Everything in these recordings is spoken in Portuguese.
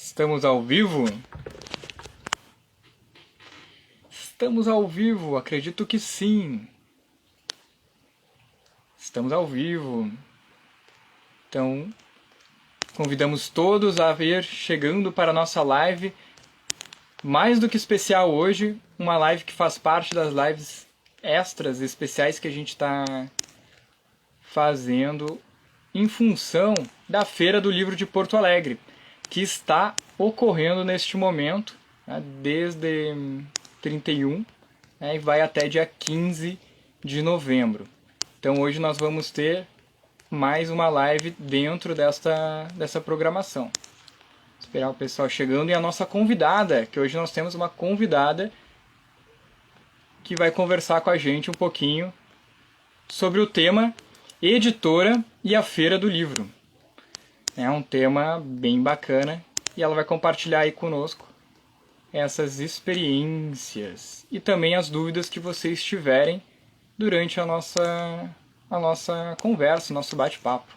Estamos ao vivo? Estamos ao vivo, acredito que sim. Estamos ao vivo. Então, convidamos todos a vir chegando para a nossa live. Mais do que especial hoje, uma live que faz parte das lives extras especiais que a gente está fazendo em função da Feira do Livro de Porto Alegre, que está ocorrendo neste momento, né, desde 31, né, e vai até dia 15 de novembro. Então hoje nós vamos ter mais uma live dentro dessa programação. Esperar o pessoal chegando e a nossa convidada, que hoje nós temos uma convidada que vai conversar com a gente um pouquinho sobre o tema editora e a Feira do Livro. É um tema bem bacana e ela vai compartilhar aí conosco essas experiências e também as dúvidas que vocês tiverem durante a nossa conversa, nosso bate-papo.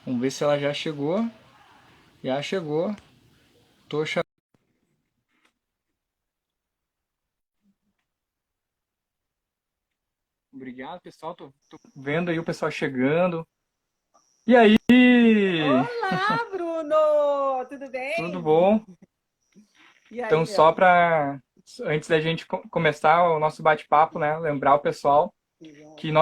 Vamos ver se ela já chegou. Já chegou. Tô chamando. Obrigado, pessoal. Tô vendo aí o pessoal chegando. E aí? Olá, Bruno! Tudo Tudo bem? bom? E aí, Então, só meu? para antes da gente começar o nosso bate-papo, né, lembrar o pessoal que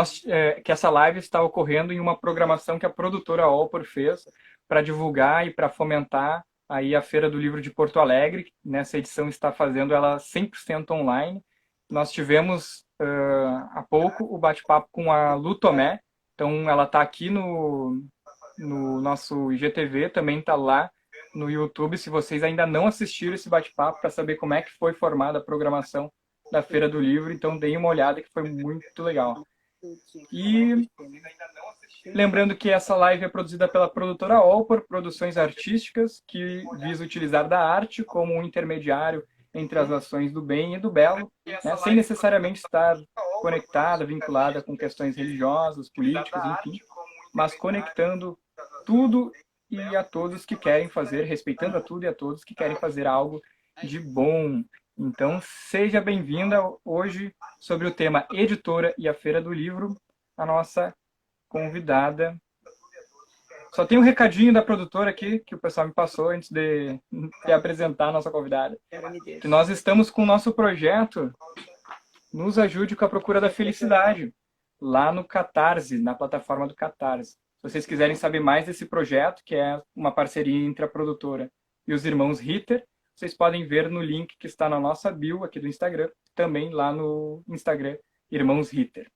essa live está ocorrendo em uma programação que a produtora Allpor fez para divulgar e para fomentar aí a Feira do Livro de Porto Alegre. Nessa edição está fazendo ela 100% online. Nós tivemos há pouco o bate-papo com a Lu Tomé, então ela está aqui no nosso IGTV, também está lá no YouTube, se vocês ainda não assistiram esse bate-papo para saber como é que foi formada a programação da Feira do Livro, então deem uma olhada que foi muito legal. E lembrando que essa live é produzida pela produtora Allpor Produções Artísticas, que visa utilizar da arte como um intermediário entre as ações do bem e do belo, né, sem necessariamente estar conectada, vinculada com questões religiosas, políticas, enfim, mas conectando tudo e a todos que querem fazer, respeitando a tudo e a todos que querem fazer algo de bom. Então, seja bem-vinda hoje sobre o tema Editora e a Feira do Livro, a nossa convidada. Só tem um recadinho da produtora aqui, que o pessoal me passou antes de apresentar a nossa convidada. Que nós estamos com o nosso projeto Nos Ajude com a Procura da Felicidade, lá no Catarse, na plataforma do Catarse. Se vocês quiserem saber mais desse projeto, que é uma parceria entre a produtora e os irmãos Ritter, vocês podem ver no link que está na nossa bio aqui do Instagram, também lá no Instagram Irmãos Ritter.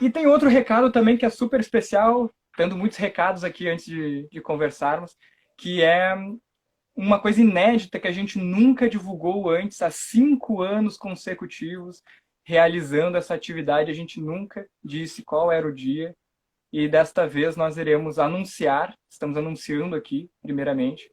E tem outro recado também que é super especial, tendo muitos recados aqui antes de conversarmos, que é uma coisa inédita que a gente nunca divulgou antes, há 5 anos consecutivos, realizando essa atividade, a gente nunca disse qual era o dia, e desta vez nós iremos anunciar, estamos anunciando aqui, primeiramente,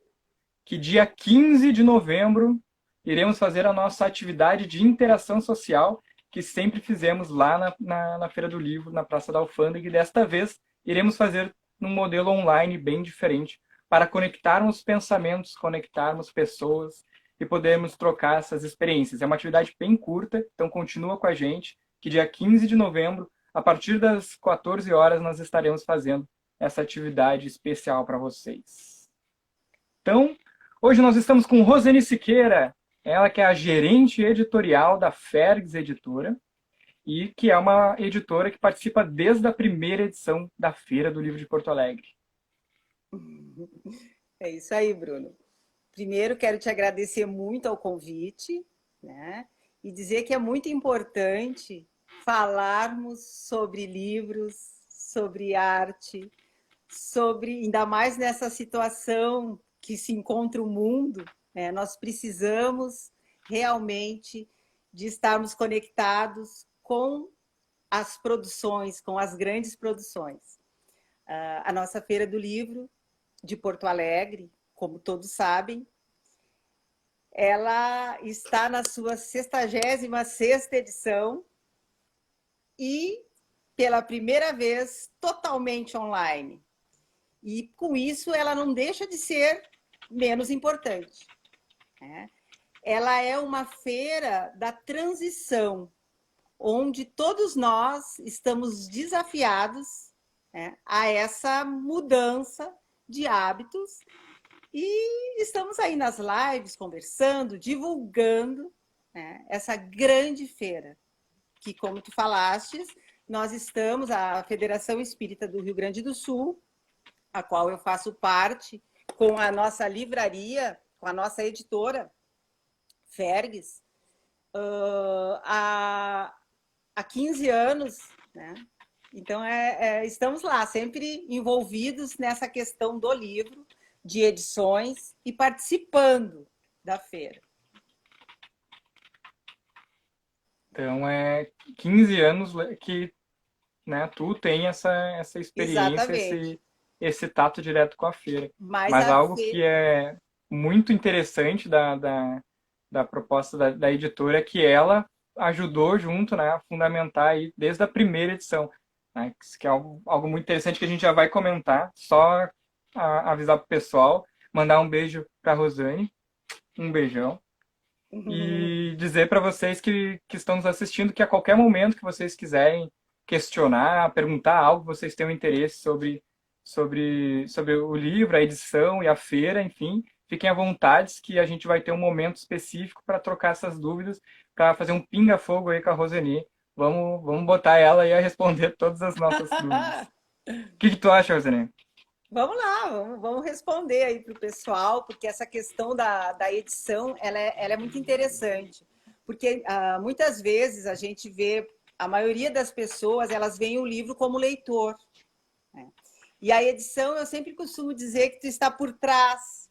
que dia 15 de novembro iremos fazer a nossa atividade de interação social que sempre fizemos lá na Feira do Livro, na Praça da Alfândega, e desta vez iremos fazer num modelo online bem diferente, para conectarmos pensamentos, conectarmos pessoas e podermos trocar essas experiências. É uma atividade bem curta, então continua com a gente, que dia 15 de novembro, a partir das 14 horas, nós estaremos fazendo essa atividade especial para vocês. Então, hoje nós estamos com Rosane Siqueira, ela que é a gerente editorial da Fergs Editora e que é uma editora que participa desde a primeira edição da Feira do Livro de Porto Alegre. É isso aí, Bruno. Primeiro, quero te agradecer muito ao convite, né? E dizer que é muito importante falarmos sobre livros, sobre arte, sobre, ainda mais nessa situação que se encontra o mundo, né? Nós precisamos realmente de estarmos conectados com as produções, com as grandes produções. A nossa Feira do Livro de Porto Alegre, como todos sabem, ela está na sua 66ª edição e, pela primeira vez, totalmente online. E, com isso, ela não deixa de ser menos importante, né? Ela é uma feira da transição, onde todos nós estamos desafiados, né, a essa mudança de hábitos e estamos aí nas lives conversando, divulgando, né, essa grande feira que, como tu falastes, nós estamos, a Federação Espírita do Rio Grande do Sul, a qual eu faço parte, com a nossa livraria, com a nossa editora, Fergues, há 15 anos, né? Então, estamos lá, sempre envolvidos nessa questão do livro, de edições e participando da feira. Então, 15 anos que, né, tu tem essa experiência, Exatamente. esse tato direto com a feira. Mas Mas a algo feira... que é muito interessante da proposta da editora é que ela ajudou junto, né, a fundamentar aí desde a primeira edição, né, que é algo muito interessante que a gente já vai comentar, só avisar pro pessoal, mandar um beijo para Rosane, um beijão, e dizer para vocês que estão nos assistindo que a qualquer momento que vocês quiserem questionar, perguntar algo, vocês tenham interesse sobre o livro, a edição e a feira, enfim, fiquem à vontade que a gente vai ter um momento específico para trocar essas dúvidas, para fazer um pinga-fogo aí com a Roseni. Vamos botar ela aí a responder todas as nossas dúvidas. O que tu acha, Roseni? Vamos lá, vamos responder aí para o pessoal, porque essa questão da edição ela é muito interessante. Porque muitas vezes a gente vê, a maioria das pessoas, elas veem o livro como leitor, né? E a edição, eu sempre costumo dizer que tu está por trás,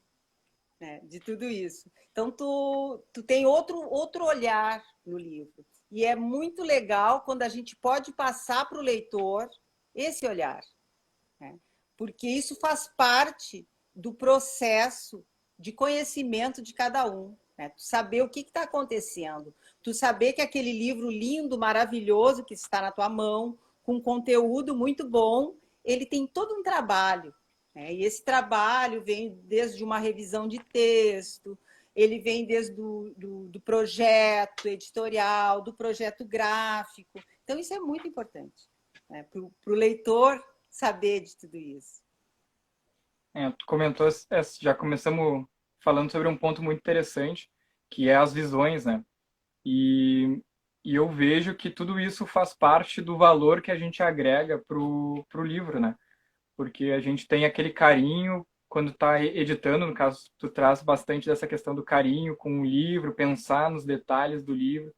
né, de tudo isso. Então, tu tem outro olhar no livro. E é muito legal quando a gente pode passar para o leitor esse olhar, né? Porque isso faz parte do processo de conhecimento de cada um, né? Tu saber o que está acontecendo, tu saber que aquele livro lindo, maravilhoso que está na tua mão, com conteúdo muito bom, ele tem todo um trabalho, né? E esse trabalho vem desde uma revisão de texto, ele vem desde do projeto editorial, do projeto gráfico. Então, isso é muito importante, né, para o leitor saber de tudo isso. Tu comentou, já começamos falando sobre um ponto muito interessante, que é as visões, né? E, e eu vejo que tudo isso faz parte do valor que a gente agrega pro livro, né? Porque a gente tem aquele carinho quando está editando, no caso, tu traz bastante dessa questão do carinho com o livro, pensar nos detalhes do livro.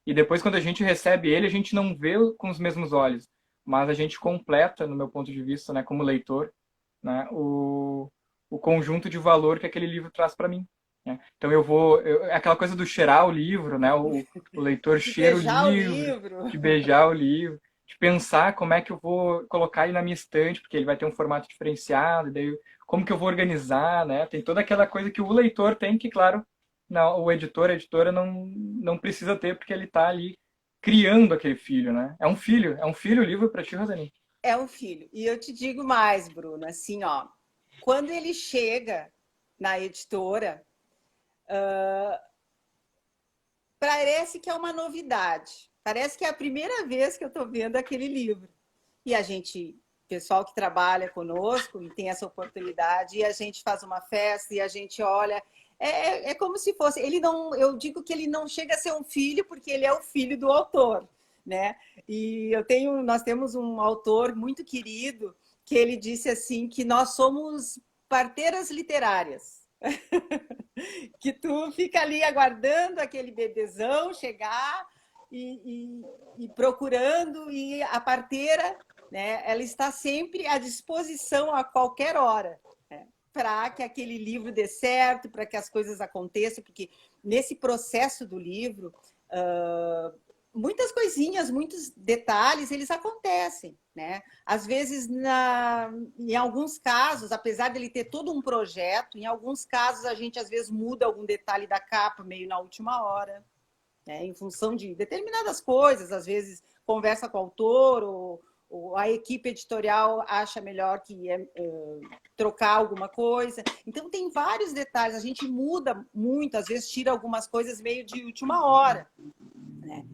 E depois, quando a gente recebe ele, a gente não vê com os mesmos olhos, mas a gente completa, no meu ponto de vista, né, como leitor, né, o conjunto de valor que aquele livro traz para mim, né? Então é aquela coisa do cheirar o livro, né? O leitor De cheira o beijar o livro, livro. de beijar o livro, de pensar como é que eu vou colocar ele na minha estante, porque ele vai ter um formato diferenciado, e daí como que eu vou organizar, né? Tem toda aquela coisa que o leitor tem que, claro, não, o editor, a editora não precisa ter, porque ele está ali criando aquele filho, né? É um filho o livro para ti, Rosane? É um filho. E eu te digo mais, Bruno, assim, ó, quando ele chega na editora, parece que é uma novidade. Parece que é a primeira vez que eu estou vendo aquele livro. E a gente, pessoal que trabalha conosco e tem essa oportunidade, e a gente faz uma festa e a gente olha. É como se fosse. Ele não, eu digo que ele não chega a ser um filho, porque ele é o filho do autor, né? E nós temos um autor muito querido que ele disse assim que nós somos parteiras literárias. Que tu fica ali aguardando aquele bebezão chegar e procurando, e a parteira, né, ela está sempre à disposição a qualquer hora, né, para que aquele livro dê certo, para que as coisas aconteçam, porque nesse processo do livro, muitas coisinhas, muitos detalhes, eles acontecem, né? Às vezes, em alguns casos, apesar dele ter todo um projeto, em alguns casos a gente às vezes muda algum detalhe da capa meio na última hora, né? Em função de determinadas coisas, às vezes conversa com o autor ou a equipe editorial acha melhor que trocar alguma coisa. Então, tem vários detalhes. A gente muda muito, às vezes tira algumas coisas meio de última hora, né?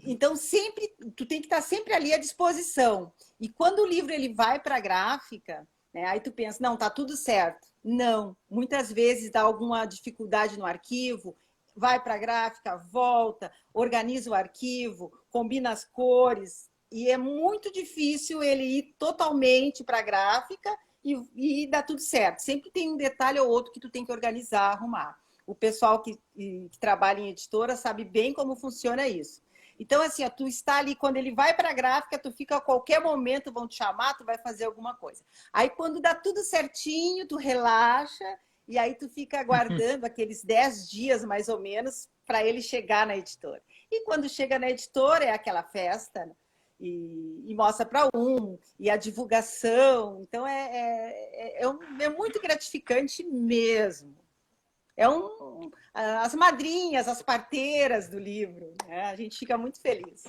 Então, sempre, tu tem que estar sempre ali à disposição. E quando o livro ele vai para a gráfica, né, aí tu pensa, não, tá tudo certo. Não, muitas vezes dá alguma dificuldade no arquivo, vai para a gráfica, volta, organiza o arquivo, combina as cores, e é muito difícil ele ir totalmente para a gráfica e dá tudo certo. Sempre tem um detalhe ou outro que tu tem que organizar, arrumar. O pessoal que trabalha em editora sabe bem como funciona isso. Então, assim, ó, tu está ali, quando ele vai para a gráfica, tu fica a qualquer momento, vão te chamar, tu vai fazer alguma coisa. Aí, quando dá tudo certinho, tu relaxa, e aí tu fica aguardando aqueles 10 dias, mais ou menos, para ele chegar na editora. E quando chega na editora, é aquela festa, né? E mostra para e a divulgação. Então, é muito gratificante mesmo. As madrinhas, as parteiras do livro, né? A gente fica muito feliz.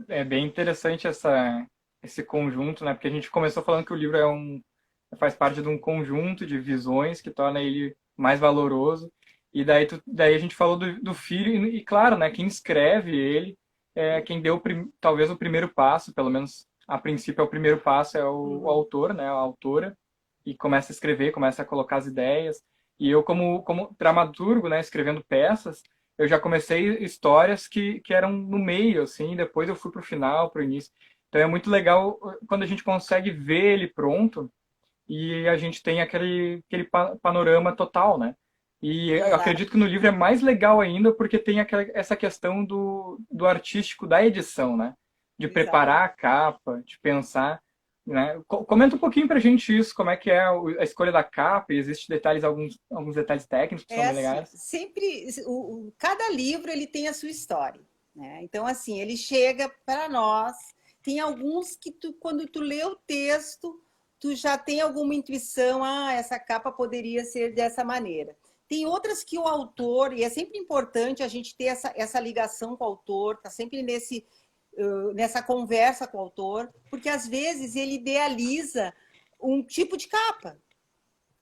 É bem interessante esse conjunto, né? Porque a gente começou falando que o livro faz parte de um conjunto de visões que torna ele mais valoroso. E daí a gente falou do filho, e claro, né? Quem escreve ele é quem deu talvez o primeiro passo, pelo menos a princípio é o primeiro passo, é o autor, né? A autora, e começa a escrever, começa a colocar as ideias. E eu, como dramaturgo, né, escrevendo peças, eu já comecei histórias que eram no meio, assim, depois eu fui pro final, pro início. Então é muito legal quando a gente consegue ver ele pronto e a gente tem aquele panorama total, né? E eu Exato. acredito que no livro é mais legal ainda porque tem essa questão do artístico da edição, né? De preparar a capa, de pensar, né? Comenta um pouquinho pra gente isso, como é que é a escolha da capa, e existem alguns detalhes técnicos que são bem Assim, legais. sempre, cada livro ele tem a sua história, né? Então, assim, ele chega para nós, tem alguns que quando tu lê o texto, tu já tem alguma intuição, essa capa poderia ser dessa maneira. Tem outras que o autor, e é sempre importante a gente ter essa ligação com o autor, tá sempre nessa conversa com o autor, porque às vezes ele idealiza um tipo de capa,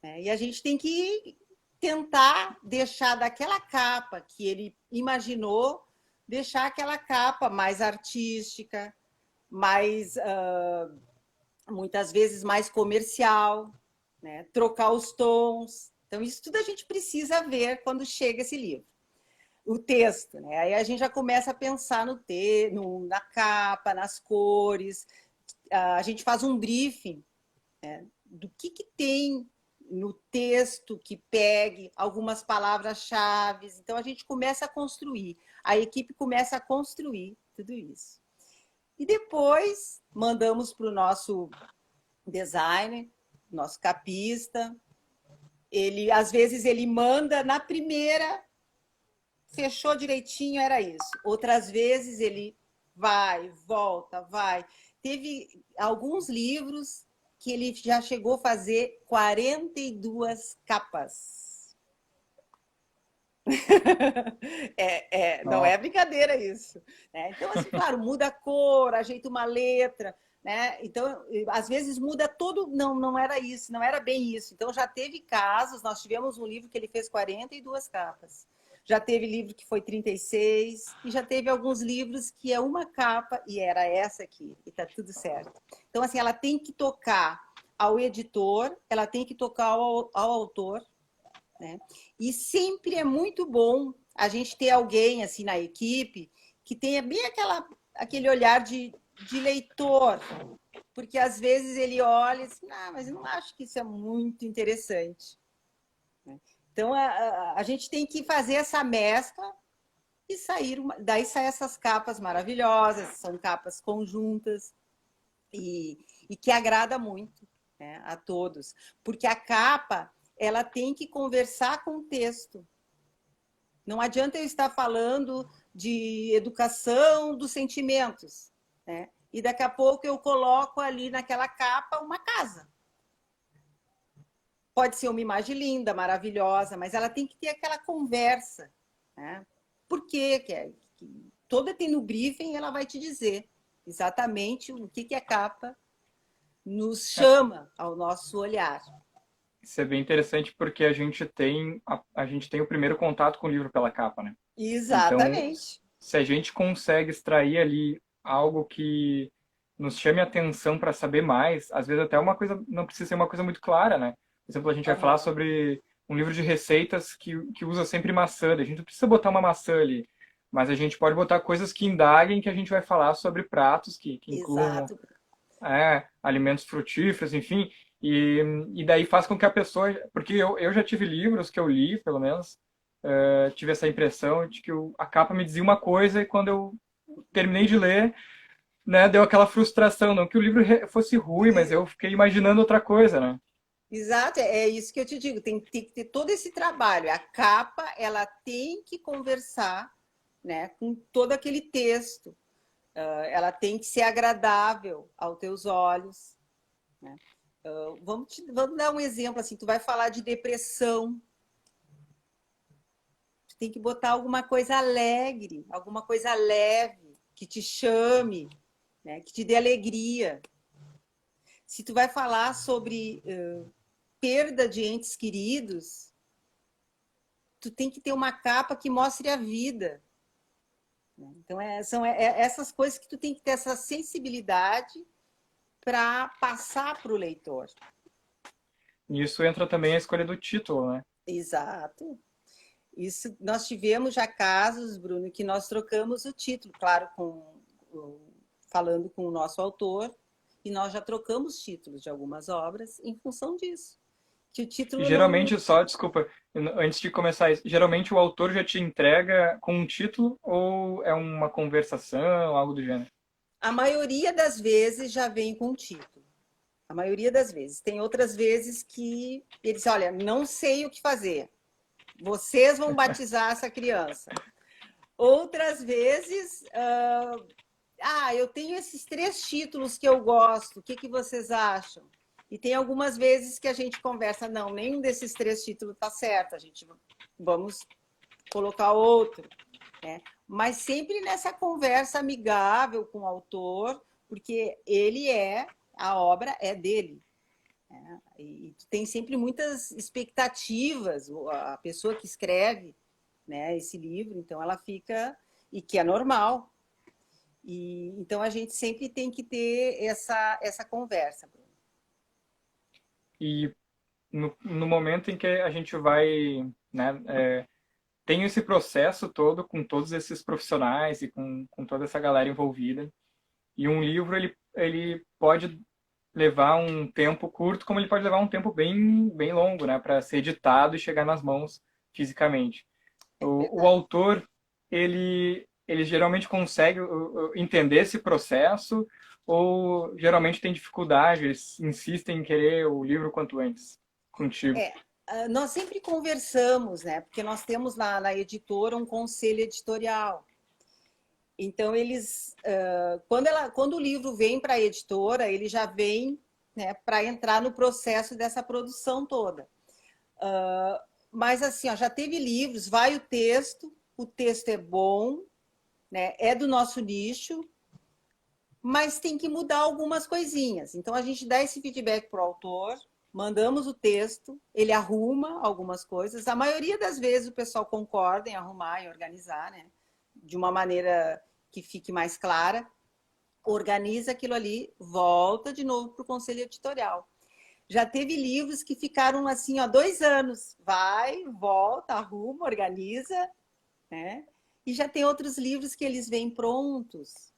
né? E a gente tem que tentar deixar daquela capa que ele imaginou, deixar aquela capa mais artística, mais muitas vezes mais comercial, né? Trocar os tons. Então, isso tudo a gente precisa ver quando chega esse livro. O texto, né? Aí a gente já começa a pensar na capa, nas cores. A gente faz um briefing, né, do que tem no texto que pegue algumas palavras-chave. Então, a gente começa a construir. A equipe começa a construir tudo isso. E depois, mandamos para o nosso designer, nosso capista. Às vezes, ele manda na primeira, fechou direitinho, era isso. Outras vezes, ele vai, volta, vai. Teve alguns livros que ele já chegou a fazer 42 capas. Não é brincadeira isso, né? Então, assim, claro, muda a cor, ajeita uma letra, né? Então, às vezes muda todo. Não era isso, não era bem isso. Então, já teve casos, nós tivemos um livro que ele fez 42 capas. Já teve livro que foi 36, e já teve alguns livros que é uma capa e era essa aqui, e tá tudo certo. Então, assim, ela tem que tocar ao editor, ela tem que tocar ao autor, né? E sempre é muito bom a gente ter alguém assim na equipe que tenha bem aquele olhar de leitor, porque às vezes ele olha assim, mas eu não acho que isso é muito interessante. Então a gente tem que fazer essa mescla e daí saem essas capas maravilhosas, são capas conjuntas e que agrada muito, né, a todos, porque a capa ela tem que conversar com o texto. Não adianta eu estar falando de educação dos sentimentos, né? E daqui a pouco eu coloco ali naquela capa uma casa. Pode ser uma imagem linda, maravilhosa, mas ela tem que ter aquela conversa, né? Por quê? Toda tem no briefing, ela vai te dizer. exatamente o que a capa nos chama ao nosso olhar. Isso é bem interessante porque a gente tem o primeiro contato com o livro pela capa, né? Então, Exatamente. se a gente consegue extrair ali algo que nos chame a atenção para saber mais, às vezes até uma coisa, não precisa ser uma coisa muito clara, né? Por exemplo, a gente vai falar Uhum. sobre um livro de receitas que usa sempre maçã, a gente não precisa botar uma maçã ali, mas a gente pode botar coisas que indaguem que a gente vai falar sobre pratos que incluam Exato. alimentos frutíferos, enfim, e daí faz com que a pessoa, porque eu já tive livros que eu li, pelo menos, tive essa impressão de que a capa me dizia uma coisa e quando eu terminei de ler, né, deu aquela frustração, não que o livro fosse ruim, mas eu fiquei imaginando outra coisa, né? Exato, é isso que eu te digo, tem que ter todo esse trabalho. A capa, ela tem que conversar, né, com todo aquele texto. Ela tem que ser agradável aos teus olhos, né? Vamos dar um exemplo assim, tu vai falar de depressão, tu tem que botar alguma coisa alegre, alguma coisa leve, que te chame, né, que te dê alegria. Se tu vai falar sobre perda de entes queridos, tu tem que ter uma capa que mostre a vida. Então, são essas coisas que tu tem que ter essa sensibilidade para passar para o leitor. Nisso entra também a escolha do título, né? Exato. Isso, nós tivemos já casos, Bruno, que nós trocamos o título, claro, falando com o nosso autor, e nós já trocamos títulos de algumas obras em função disso. Que o E título não. geralmente, só, desculpa, antes de começar isso, geralmente o autor já te entrega com um título ou é uma conversação, algo do gênero? A maioria das vezes já vem com título. A maioria das vezes. Tem outras vezes que eles, olha, não sei o que fazer. Vocês vão batizar essa criança. Outras vezes, eu tenho esses 3 títulos que eu gosto. O que vocês acham? E tem algumas vezes que a gente conversa, não, nenhum desses 3 títulos está certo. A gente vamos colocar outro, né? Mas sempre nessa conversa amigável com o autor, porque a obra é dele. Né? E tem sempre muitas expectativas, a pessoa que escreve, né, esse livro, então ela fica, e que é normal. Então a gente sempre tem que ter essa conversa. E no momento em que a gente vai, né, tem esse processo todo com todos esses profissionais e com toda essa galera envolvida. E um livro, ele pode levar um tempo curto, como ele pode levar um tempo bem longo, né, para ser editado e chegar nas mãos fisicamente. É O verdade. autor, ele geralmente consegue entender esse processo ou geralmente tem dificuldade, eles insistem em querer o livro quanto antes contigo. Nós sempre conversamos, né? Porque nós temos lá na editora um conselho editorial. Então, eles, quando o livro vem para a editora, ele já vem, né, para entrar no processo dessa produção toda. Mas, assim, ó, já teve livros, vai o texto é bom, né, é do nosso nicho, mas tem que mudar algumas coisinhas. Então, a gente dá esse feedback para o autor, mandamos o texto, ele arruma algumas coisas. A maioria das vezes o pessoal concorda em arrumar e organizar, né, de uma maneira que fique mais clara, organiza aquilo ali, volta de novo para o conselho editorial. Já teve livros que ficaram assim, ó, 2 anos, vai, volta, arruma, organiza, né? E já tem outros livros que eles vêm prontos.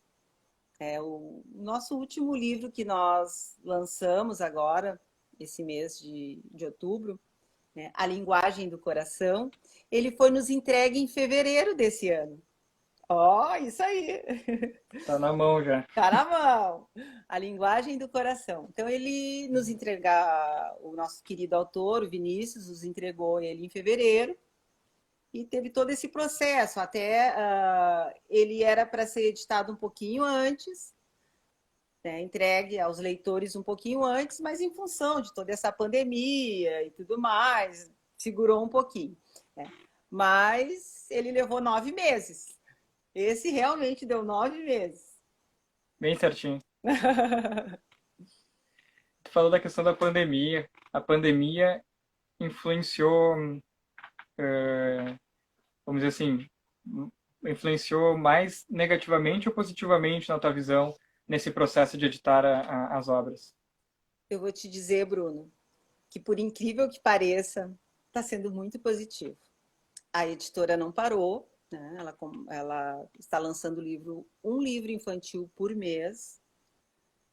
O nosso último livro que nós lançamos agora, esse mês de outubro, né, A Linguagem do Coração, ele foi nos entregue em fevereiro desse ano. Ó, isso aí! Tá na mão já. Tá na mão. A linguagem do coração. Então, ele nos entregar, o nosso querido autor, o Vinícius, nos entregou ele em fevereiro e teve todo esse processo. Até ele era para ser editado um pouquinho antes, né, entregue aos leitores um pouquinho antes, mas em função de toda essa pandemia e tudo mais, segurou um pouquinho. Né? Mas ele levou 9 meses. Esse realmente deu 9 meses. bem certinho. Tu falou da questão da pandemia. A pandemia influenciou, vamos dizer assim, influenciou mais negativamente ou positivamente na tua visão nesse processo de editar as obras? Eu vou te dizer, Bruno, que por incrível que pareça, está sendo muito positivo. A editora não parou, né? Ela está lançando um livro infantil por mês,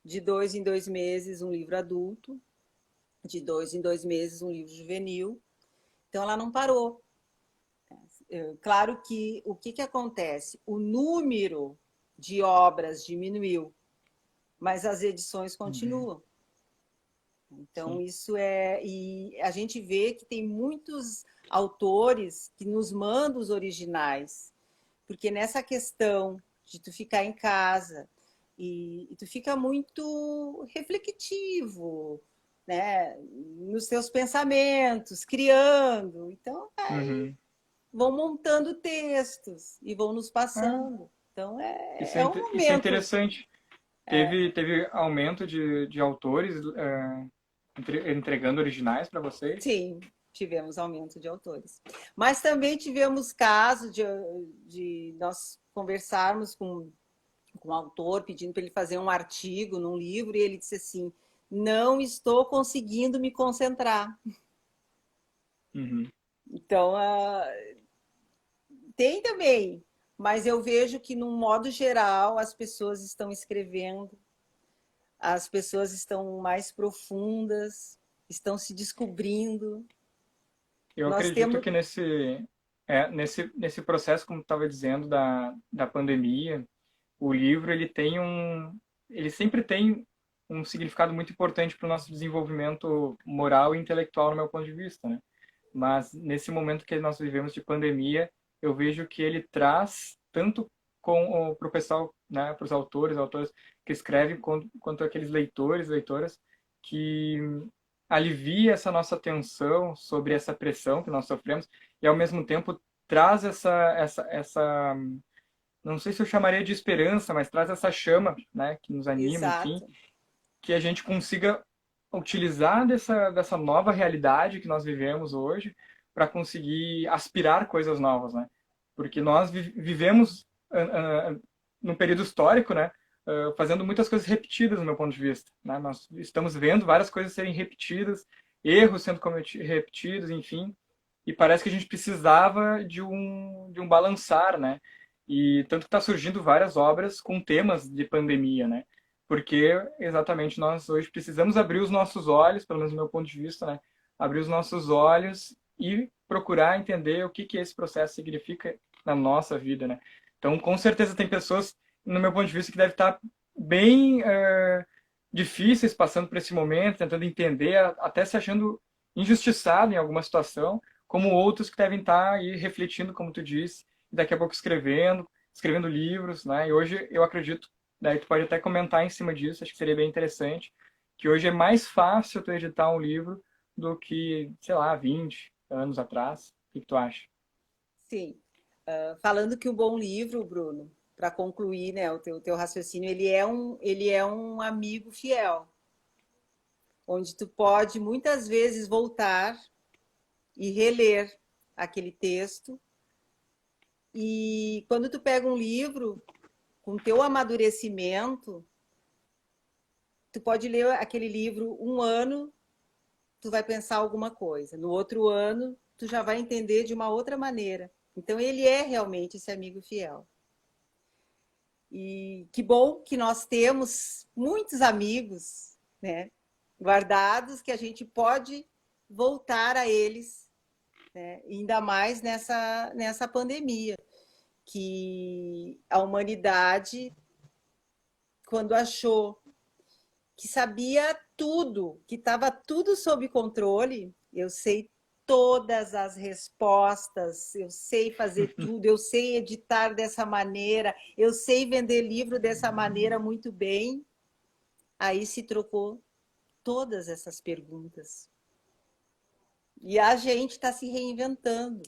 de 2 em 2 meses um livro adulto, de 2 em 2 meses um livro juvenil. Então ela não parou. Claro que o que acontece? O número de obras diminuiu, mas as edições Uhum. continuam. Então, Sim. isso é. E a gente vê que tem muitos autores que nos mandam os originais, porque nessa questão de tu ficar em casa e tu fica muito reflexivo, né, nos teus pensamentos, criando. Então, aí Uhum. vão montando textos e vão nos Ah, passando. Então, isso é, é, é um isso é momento. interessante. Teve aumento de autores entregando originais para vocês? Sim, tivemos aumento de autores. Mas também tivemos casos de nós conversarmos com o autor, pedindo para ele fazer um artigo num livro, e ele disse assim: não estou conseguindo me concentrar. Uhum. Então, tem também, mas eu vejo que, num modo geral, as pessoas estão escrevendo, as pessoas estão mais profundas, estão se descobrindo. Eu Nós acredito temos. que nesse processo, como estava dizendo, da pandemia, o livro ele sempre tem um significado muito importante para o nosso desenvolvimento moral e intelectual, no meu ponto de vista, né? Mas nesse momento que nós vivemos de pandemia, eu vejo que ele traz tanto para o pessoal, né, para os autores que escrevem, quanto aqueles leitoras, que alivia essa nossa tensão sobre essa pressão que nós sofremos e ao mesmo tempo traz essa não sei se eu chamaria de esperança, mas traz essa chama, né, que nos anima, enfim, Exato. que a gente consiga utilizar dessa nova realidade que nós vivemos hoje para conseguir aspirar coisas novas, né? Porque nós vivemos num período histórico, né? Fazendo muitas coisas repetidas, do meu ponto de vista, né? Nós estamos vendo várias coisas serem repetidas, erros sendo repetidos, enfim, e parece que a gente precisava de um balançar, né? E tanto que está surgindo várias obras com temas de pandemia, né? Porque exatamente nós hoje precisamos abrir os nossos olhos, pelo menos do meu ponto de vista, né? Abrir os nossos olhos e procurar entender o que esse processo significa na nossa vida, né? Então, com certeza tem pessoas, no meu ponto de vista, que devem estar bem difíceis passando por esse momento, tentando entender, até se achando injustiçado em alguma situação, como outros que devem estar aí refletindo, como tu disse, e daqui a pouco escrevendo livros, né? E hoje eu acredito, daí tu pode até comentar em cima disso, acho que seria bem interessante, que hoje é mais fácil tu editar um livro do que, sei lá, 20 anos atrás. O que tu acha? Sim. Falando que o bom livro, Bruno, para concluir, né, o teu raciocínio, ele é um amigo fiel, onde tu pode muitas vezes voltar e reler aquele texto. E quando tu pega um livro com teu amadurecimento, tu pode ler aquele livro um ano, tu vai pensar alguma coisa. No outro ano, tu já vai entender de uma outra maneira. Então, ele é realmente esse amigo fiel. E que bom que nós temos muitos amigos, né, guardados, que a gente pode voltar a eles, né, ainda mais nessa pandemia, que a humanidade, quando achou que sabia tudo, que estava tudo sob controle, eu sei todas as respostas, eu sei fazer tudo, eu sei editar dessa maneira, eu sei vender livro dessa maneira muito bem. Aí se trocou todas essas perguntas. E a gente está se reinventando.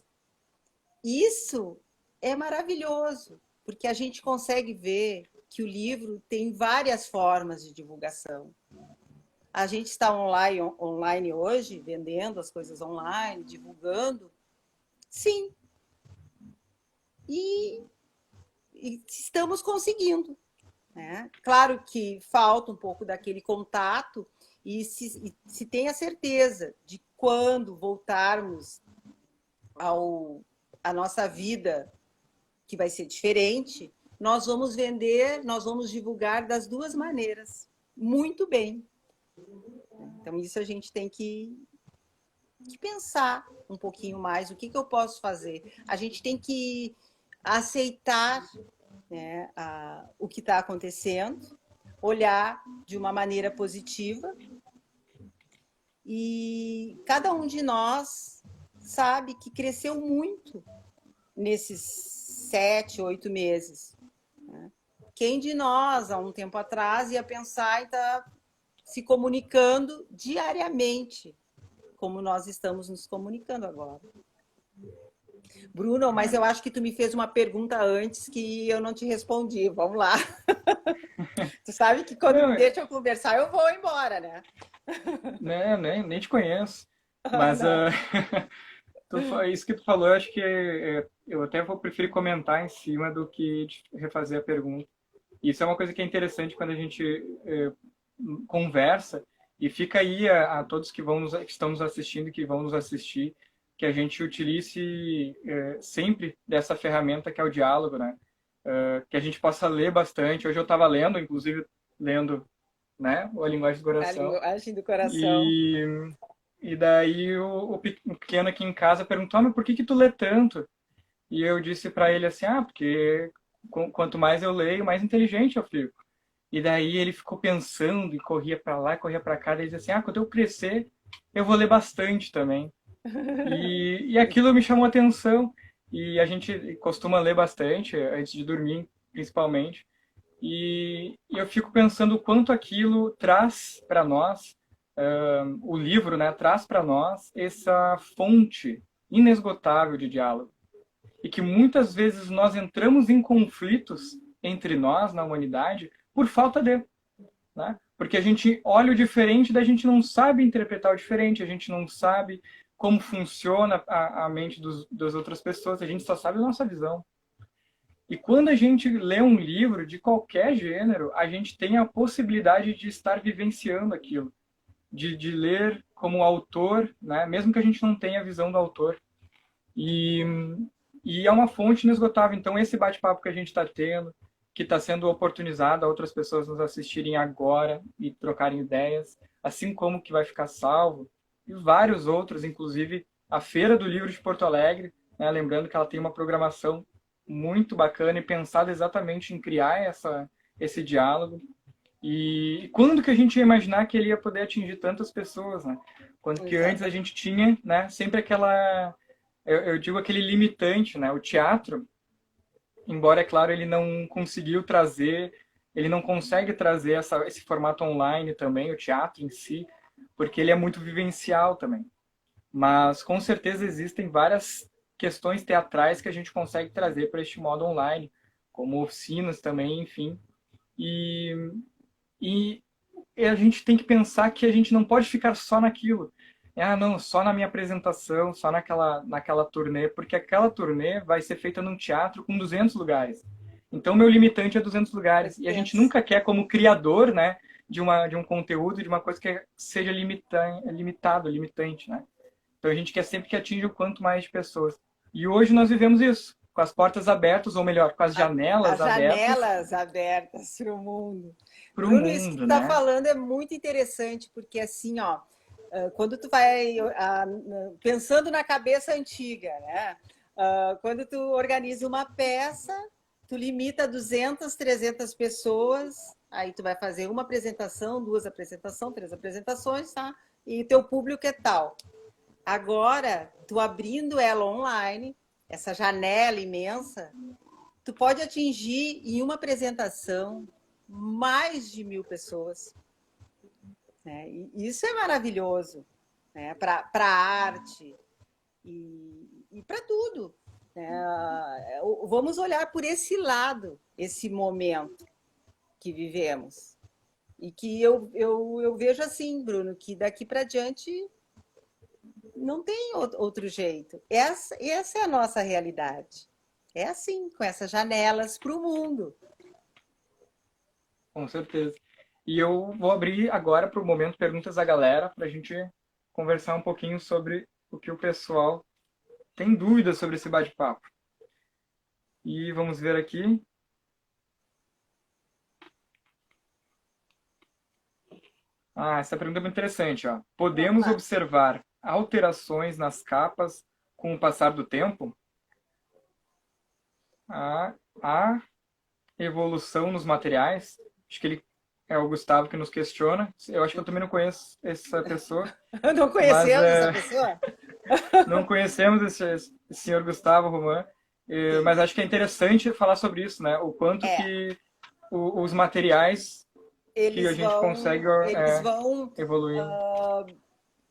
Isso é maravilhoso, porque a gente consegue ver. que o livro tem várias formas de divulgação. A gente está online hoje, vendendo as coisas online, divulgando. Sim. E estamos conseguindo. Né? Claro que falta um pouco daquele contato e se tem a certeza de quando voltarmos à nossa vida, que vai ser diferente, nós vamos vender, nós vamos divulgar das duas maneiras. Muito bem. Então, isso a gente tem que pensar um pouquinho mais. O que eu posso fazer? A gente tem que aceitar, né, o que está acontecendo, olhar de uma maneira positiva. E cada um de nós sabe que cresceu muito nesses 7, 8 meses. Né? Quem de nós, há um tempo atrás, ia pensar e estar se comunicando diariamente, como nós estamos nos comunicando agora. Bruno, mas eu acho que tu me fez uma pergunta antes que eu não te respondi. Vamos lá. Tu sabe que quando Não, me deixa eu conversar, eu vou embora, né? né, nem te conheço. Mas Não. isso que tu falou, eu acho que eu até vou preferir comentar em cima do que refazer a pergunta. Isso é uma coisa que é interessante quando a gente conversa, e fica aí a todos que que estão nos assistindo, que vão nos assistir, que a gente utilize sempre dessa ferramenta que é o diálogo, né? Que a gente possa ler bastante. Hoje eu estava lendo, inclusive lendo, né, A Linguagem do A Coração. linguagem do coração. E daí o pequeno aqui em casa perguntou: mas por que tu lê tanto? E eu disse para ele assim: porque quanto mais eu leio, mais inteligente eu fico. E daí ele ficou pensando e corria para lá, corria para cá, e dizia assim: quando eu crescer, eu vou ler bastante também. E aquilo me chamou a atenção. E a gente costuma ler bastante, antes de dormir, principalmente. E eu fico pensando o quanto aquilo traz para nós, o livro, né, traz para nós essa fonte inesgotável de diálogo. E que muitas vezes nós entramos em conflitos entre nós, na humanidade, por falta de, né? Porque a gente olha o diferente, da gente não sabe interpretar o diferente, a gente não sabe como funciona a mente das outras pessoas, a gente só sabe a nossa visão. E quando a gente lê um livro de qualquer gênero, a gente tem a possibilidade de estar vivenciando aquilo, de ler como autor, né? Mesmo que a gente não tenha a visão do autor. E, e é uma fonte inesgotável. Então, esse bate-papo que a gente está tendo, que está sendo oportunizado a outras pessoas nos assistirem agora e trocarem ideias, assim como que vai ficar salvo, e vários outros, inclusive a Feira do Livro de Porto Alegre, né? Lembrando que ela tem uma programação muito bacana e pensada exatamente em criar esse diálogo. E quando que a gente ia imaginar que ele ia poder atingir tantas pessoas, né? Quando que antes a gente tinha, né, sempre aquela, eu digo aquele limitante, né? O teatro, embora, é claro, ele não conseguiu trazer, ele não consegue trazer esse formato online também, o teatro em si, porque ele é muito vivencial também. Mas com certeza existem várias questões teatrais que a gente consegue trazer para este modo online, como oficinas também, enfim. E, e a gente tem que pensar que a gente não pode ficar só naquilo. Não, só na minha apresentação, só naquela turnê, porque aquela turnê vai ser feita num teatro com 200 lugares. Então, meu limitante é 200 lugares. E a gente nunca quer, como criador, né, de um conteúdo, de uma coisa que seja limitante, né? Então, a gente quer sempre que atinja o quanto mais de pessoas. E hoje nós vivemos isso, com as portas abertas, ou melhor, com as janelas abertas. As janelas abertas para o mundo. Para o Bruno, isso que mundo, tu está né? falando é muito interessante, porque assim, ó, quando tu vai pensando na cabeça antiga, né? Quando tu organiza uma peça, tu limita 200, 300 pessoas, aí tu vai fazer uma apresentação, duas apresentações, três apresentações, tá? E teu público é tal. Agora, tu abrindo ela online, essa janela imensa, tu pode atingir em uma apresentação mais de 1.000 pessoas. Né? E isso é maravilhoso, né? Para a arte e para tudo. Né? Vamos olhar por esse lado, esse momento. que vivemos. E que eu vejo assim, Bruno, que daqui para diante não tem outro jeito. Essa é a nossa realidade. É assim, com essas janelas para o mundo. Com certeza. E eu vou abrir agora para o momento perguntas da galera, para a gente conversar um pouquinho sobre o que o pessoal tem dúvidas sobre esse bate-papo. E vamos ver aqui. Essa pergunta é muito interessante, ó. Podemos Vamos lá. observar alterações nas capas com o passar do tempo? A evolução nos materiais? Acho que ele é o Gustavo que nos questiona. Eu acho que eu também não conheço essa pessoa, Não mas conhecemos essa pessoa? não conhecemos esse senhor Gustavo Roman, mas acho que é interessante falar sobre isso, né? O quanto É, que os materiais que a gente consegue eles vão evoluir.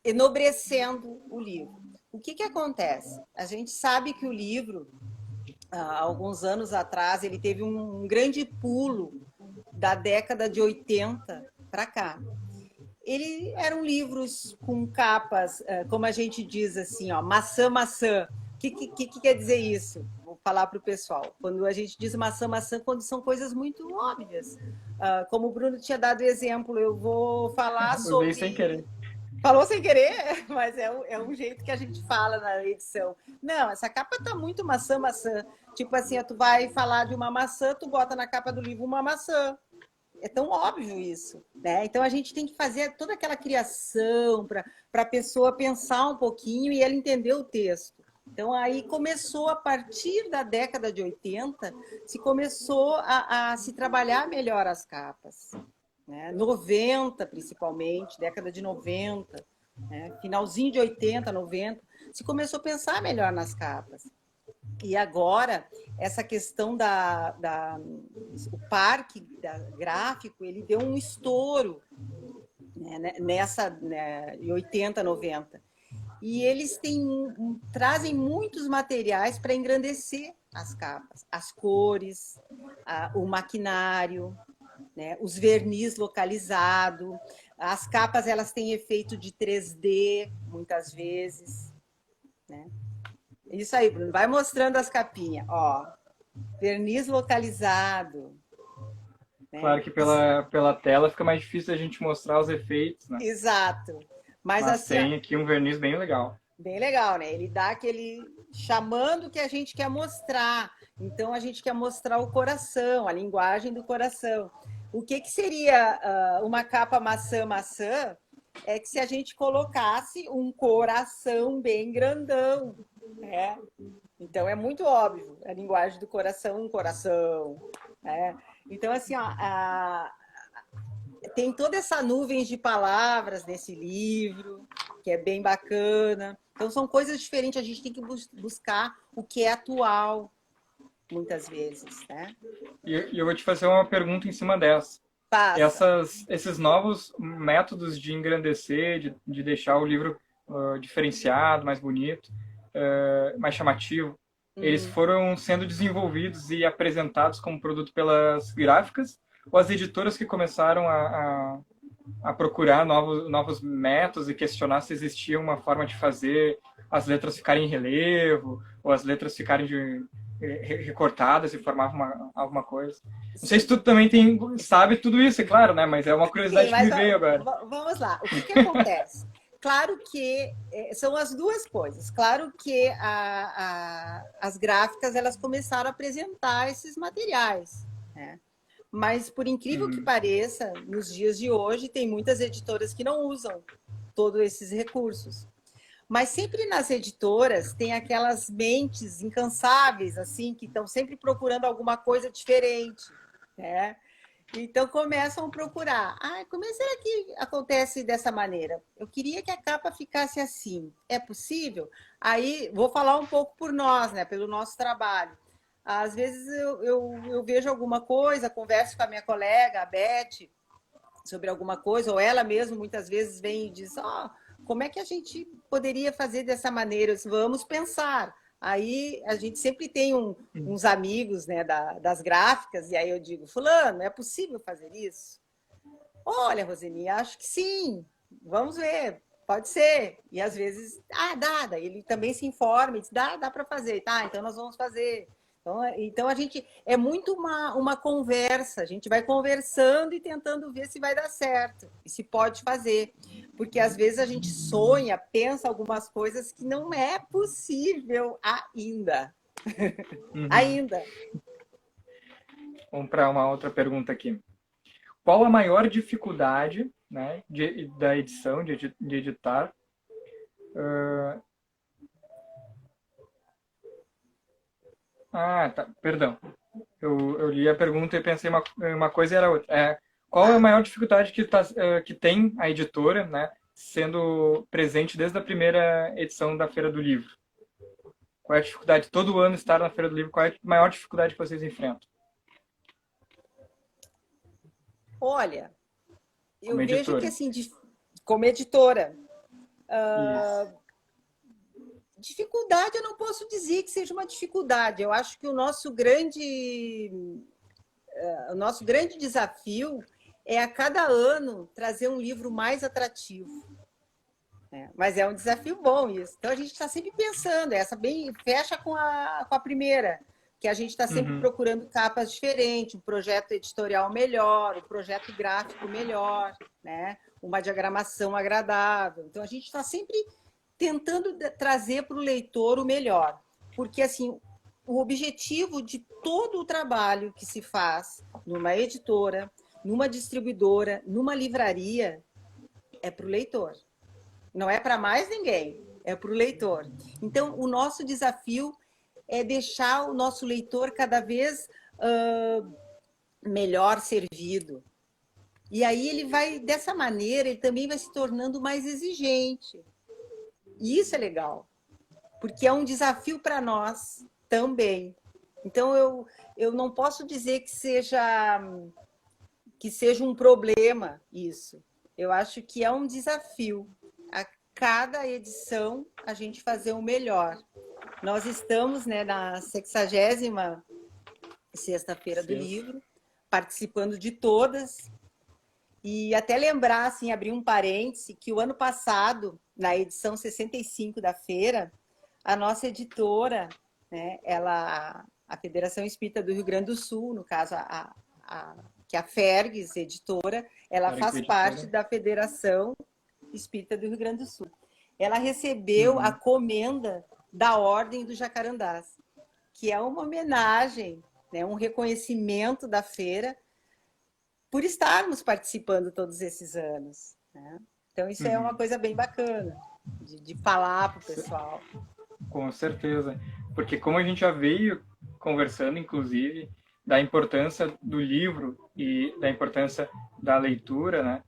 enobrecendo o livro. O que acontece? A gente sabe que o livro, há alguns anos atrás, ele teve um grande pulo da década de 80 para cá. Eram livros com capas, como a gente diz assim, ó, maçã, maçã. O que quer dizer isso? Vou falar para o pessoal. Quando a gente diz maçã, maçã, quando são coisas muito óbvias. Como o Bruno tinha dado exemplo, eu vou falar Usei sem sobre... querer. Falou sem querer, mas é um jeito que a gente fala na edição. Não, essa capa tá muito maçã, maçã. Tipo assim, tu vai falar de uma maçã, tu bota na capa do livro uma maçã. É tão óbvio isso, né? Então a gente tem que fazer toda aquela criação para a pessoa pensar um pouquinho e ela entender o texto. Então aí começou, a partir da década de 80, se começou a se trabalhar melhor as capas. Né? 90, principalmente, década de 90, né? Finalzinho de 80, 90, se começou a pensar melhor nas capas. E agora, essa questão o parque gráfico, ele deu um estouro, né, em 80, 90. E eles trazem muitos materiais para engrandecer as capas, as cores, o maquinário, né, os verniz localizado. As capas elas têm efeito de 3D, muitas vezes, né? Isso aí, Bruno. Vai mostrando as capinhas. Ó, verniz localizado. Né? Claro que pela tela fica mais difícil a gente mostrar os efeitos, né? Exato. Mas Mas assim, ó, tem aqui um verniz bem legal. bem legal, né? Ele dá aquele chamando o que a gente quer mostrar. Então a gente quer mostrar o coração, a linguagem do coração. O que seria uma capa maçã-maçã? É que se a gente colocasse um coração bem grandão, né? Então é muito óbvio, a linguagem do coração, um coração, né? Então assim, ó, tem toda essa nuvem de palavras nesse livro, que é bem bacana. Então são coisas diferentes, a gente tem que buscar o que é atual, muitas vezes, né? E eu vou te fazer uma pergunta em cima dessa. Passa. Esses novos métodos de engrandecer, de deixar o livro diferenciado, mais bonito, mais chamativo, eles foram sendo desenvolvidos e apresentados como produto pelas gráficas ou as editoras que começaram a procurar novos métodos e questionar se existia uma forma de fazer as letras ficarem em relevo ou as letras ficarem recortadas e formavam alguma coisa. Não sei se tu também sabe tudo isso, é claro, né? Mas é uma curiosidade Sim, que me mas veio agora. vamos lá. O que acontece? Claro que são as duas coisas. Claro que as gráficas elas começaram a apresentar esses materiais, né? Mas, por incrível que pareça, nos dias de hoje, tem muitas editoras que não usam todos esses recursos. Mas sempre nas editoras tem aquelas mentes incansáveis, assim, que estão sempre procurando alguma coisa diferente, né? Então começam a procurar. Como será que acontece dessa maneira? Eu queria que a capa ficasse assim. É possível? Aí vou falar um pouco por nós, né? Pelo nosso trabalho. Às vezes eu vejo alguma coisa, converso com a minha colega, a Beth, sobre alguma coisa, ou ela mesma muitas vezes vem e diz: como é que a gente poderia fazer dessa maneira? Vamos pensar. Aí a gente sempre tem uns amigos, né, das gráficas, e aí eu digo, fulano, é possível fazer isso? Olha, Roseni, acho que sim, vamos ver, pode ser. E às vezes, dá, daí ele também se informa e diz, dá para fazer, tá, então nós vamos fazer. Então a gente é muito uma conversa, a gente vai conversando e tentando ver se vai dar certo e se pode fazer. Porque às vezes a gente sonha, pensa algumas coisas que não é possível ainda. Uhum. Ainda. Vamos para uma outra pergunta aqui. Qual a maior dificuldade, né, da edição, de editar? Tá, perdão. Eu li a pergunta e pensei uma coisa e era outra. Qual é a Tá. maior dificuldade que tem a editora, né, sendo presente desde a primeira edição da Feira do Livro? Qual é a dificuldade? Todo ano estar na Feira do Livro, qual é a maior dificuldade que vocês enfrentam Olha, eu como vejo que editora? assim, como editora, Isso. dificuldade eu não posso dizer que seja uma dificuldade. Eu acho que o nosso grande desafio é a cada ano trazer um livro mais atrativo. Né? Mas é um desafio bom isso. Então a gente está sempre pensando, essa bem fecha com a primeira, que a gente está sempre Uhum. procurando capas diferentes, um projeto editorial melhor, um projeto gráfico melhor, né? Uma diagramação agradável. Então a gente está sempre tentando trazer para o leitor o melhor, porque assim o objetivo de todo o trabalho que se faz numa editora, numa distribuidora, numa livraria é para o leitor. Não é para mais ninguém, é para o leitor. Então, o nosso desafio é deixar o nosso leitor cada vez melhor servido. E aí ele vai, dessa maneira, ele também vai se tornando mais exigente. E isso é legal, porque é um desafio para nós também. Então, eu não posso dizer que seja um problema isso. Eu acho que é um desafio. A cada edição, a gente fazer o melhor. Nós estamos, né, na 60ª Sexta-feira do Sexta. Livro, participando de todas. E até lembrar, assim, abrir um parêntese, que o ano passado, na edição 65 da feira, a nossa editora, né, a Federação Espírita do Rio Grande do Sul, no caso, que é a Fergs, editora, ela Claro que faz parte editora. da Federação Espírita do Rio Grande do Sul. Ela recebeu a Uhum. comenda da Ordem do Jacarandás, que é uma homenagem, né, um reconhecimento da feira por estarmos participando todos esses anos. Né? Então, isso é uma Uhum. coisa bem bacana de falar para o pessoal. Com certeza. Porque como a gente já veio conversando, inclusive, da importância do livro e da importância da leitura, né?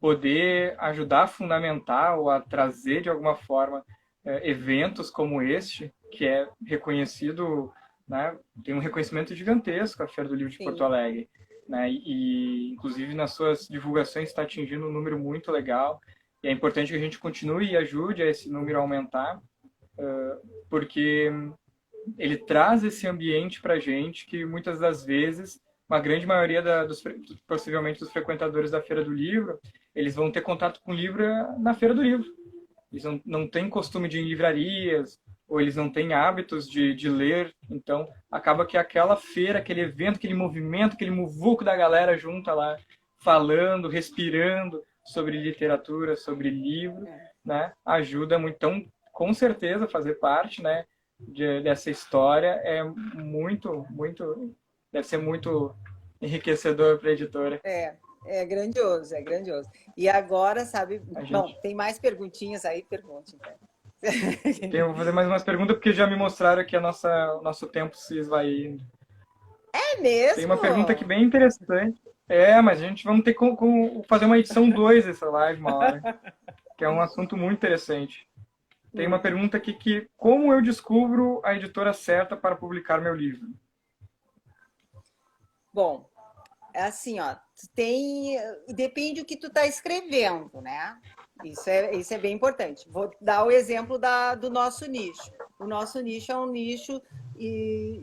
Poder ajudar a fundamentar ou a trazer de alguma forma eventos como este, que é reconhecido, né? Tem um reconhecimento gigantesco a Feira do Livro de Porto Sim, Alegre, né? E inclusive nas suas divulgações está atingindo um número muito legal. E é importante que a gente continue e ajude a esse número a aumentar, porque ele traz esse ambiente para a gente que muitas das vezes uma grande maioria possivelmente dos frequentadores da Feira do Livro, eles vão ter contato com o livro na Feira do Livro. Eles não têm costume de ir em livrarias, ou eles não têm hábitos de ler, então acaba que aquela feira, aquele evento, aquele movimento, aquele muvuco da galera junta lá, falando, respirando sobre literatura, sobre livro, é, né, ajuda muito. Então, com certeza, fazer parte, né, dessa história deve ser muito enriquecedor para a editora. é grandioso, é grandioso. E agora, sabe, A bom, gente tem mais perguntinhas aí? Pergunte, então. vou fazer mais umas perguntas porque já me mostraram que o nosso tempo se esvaindo. É Tem uma mesmo? pergunta aqui bem interessante. Mas a gente vamos ter que fazer uma edição 2 dessa live uma hora, que é um assunto muito interessante. Tem uma Hum. pergunta aqui que como eu descubro a editora certa para publicar meu livro? Bom, é assim, ó, depende do que tu tá escrevendo, né? Isso é bem importante. Vou dar o exemplo do nosso nicho. O nosso nicho é um nicho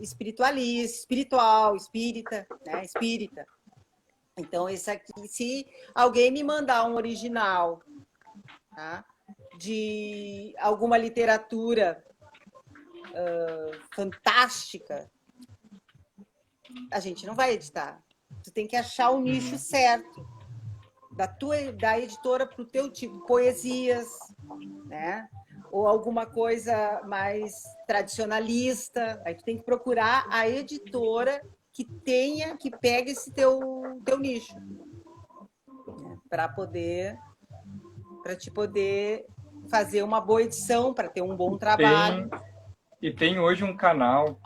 espiritualista, espiritual, espírita, né? Espírita. Então, esse aqui, se alguém me mandar um original, tá? De alguma literatura fantástica, a gente não vai editar. Tu tem que achar o nicho certo da editora para o teu tipo, poesias, né? Ou alguma coisa mais tradicionalista. Aí tu tem que procurar a editora que pegue esse teu nicho, né? Para te poder fazer uma boa edição, para ter um bom trabalho. Tem hoje um canal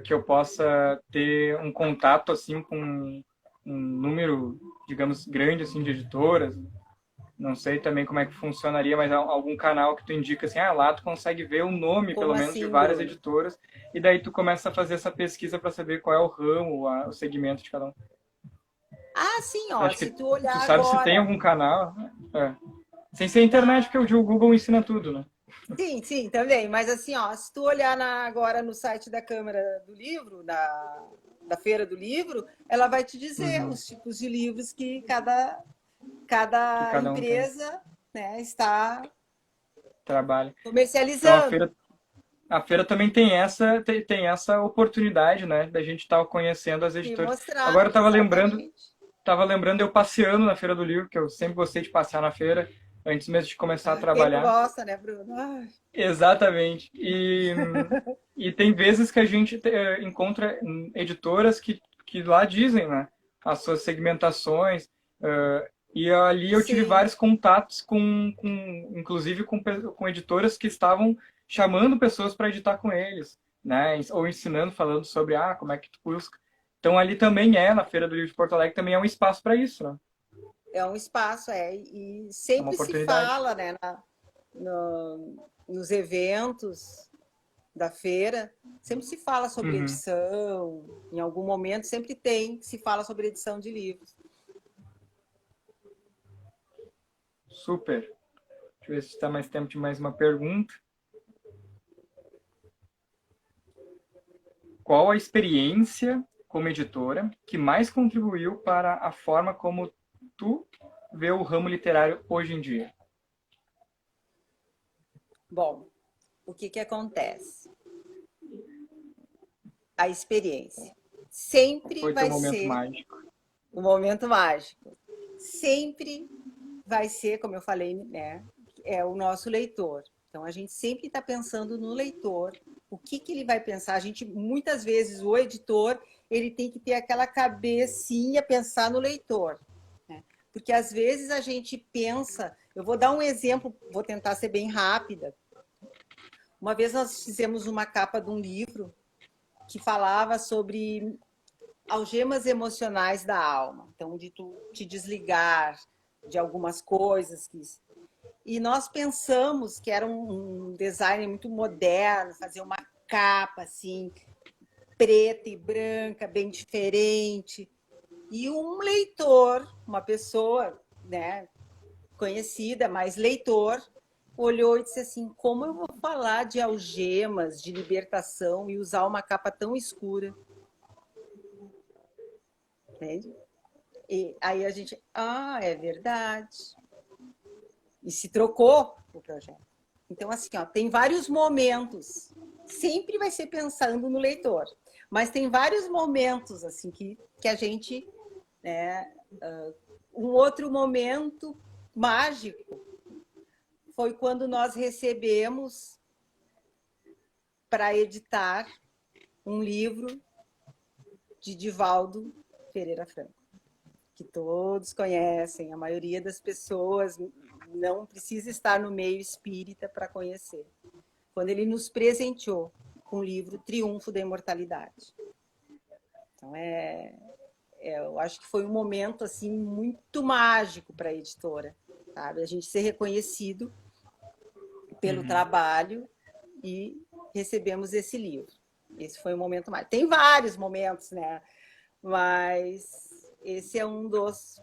que eu possa ter um contato assim com um número, digamos, grande assim de editoras. Não sei também como é que funcionaria, mas algum canal que tu indica assim, lá tu consegue ver o nome, Como pelo menos, assim, de várias Bruno? editoras, e daí tu começa a fazer essa pesquisa para saber qual é o ramo, o segmento de cada um. Ah, sim, ó, Acho se que tu olhar tu sabe se tem agora. algum canal. Sem ser internet, porque o Google ensina tudo, né? Sim, também. Mas assim, ó, se tu olhar agora no site da Câmara do Livro, da Feira do Livro, ela vai te dizer Uhum. os tipos de livros que Que cada cada um tem empresa, né, está trabalho. Então comercializando. a feira também tem essa oportunidade, né, da gente estar conhecendo as E editoras. mostrar, Agora eu exatamente. estava lembrando eu passeando na Feira do Livro, que eu sempre gostei de passear na feira, antes mesmo de começar a Ah, quem não trabalhar. gosta, né, Bruno? Ai, Exatamente. E tem vezes que a gente encontra editoras que lá dizem, né, as suas segmentações, e ali eu tive sim, vários contatos inclusive com editoras que estavam chamando pessoas para editar com eles, né, ou ensinando, falando sobre como é que tu busca. Então ali também na Feira do Livro de Porto Alegre também é um espaço para isso, né? é um espaço, e É uma sempre se oportunidade. fala, né, nos eventos da feira, sempre se fala sobre Uhum. edição, em algum momento sempre se fala sobre edição de livros. Super. Deixa eu ver se está mais tempo de mais uma pergunta. Qual a experiência como editora que mais contribuiu para a forma como tu vê o ramo literário hoje em dia? Bom, o que acontece? A experiência sempre Foi teu vai momento ser mágico. o momento mágico. Sempre vai ser, como eu falei, né? É o nosso leitor. Então a gente sempre está pensando no leitor. O que ele vai pensar? A gente, muitas vezes, o editor, ele tem que ter aquela cabecinha pensar no leitor, né? Porque às vezes a gente pensa. Eu vou dar um exemplo, vou tentar ser bem rápida. Uma vez nós fizemos uma capa de um livro que falava sobre algemas emocionais da alma. Então, de tu te desligar de algumas coisas. E nós pensamos que era um design muito moderno, fazer uma capa assim, preta e branca, bem diferente. E um leitor, uma pessoa, né, conhecida, mas leitor, olhou e disse assim: como eu vou falar de algemas, de libertação e usar uma capa tão escura? Entende? E aí a gente, é verdade. E se trocou o projeto. Então, assim, tem vários momentos. Sempre vai ser pensando no leitor. Mas tem vários momentos, assim, que a gente... Né, um outro momento mágico foi quando nós recebemos para editar um livro de Divaldo Pereira Franco, que todos conhecem, a maioria das pessoas não precisa estar no meio espírita para conhecer. Quando ele nos presenteou com o livro Triunfo da Imortalidade. Então, eu acho que foi um momento assim muito mágico para a editora, sabe? A gente ser reconhecido pelo trabalho e recebemos esse livro. Esse foi um momento mágico. Tem vários momentos, né? Mas esse é um dos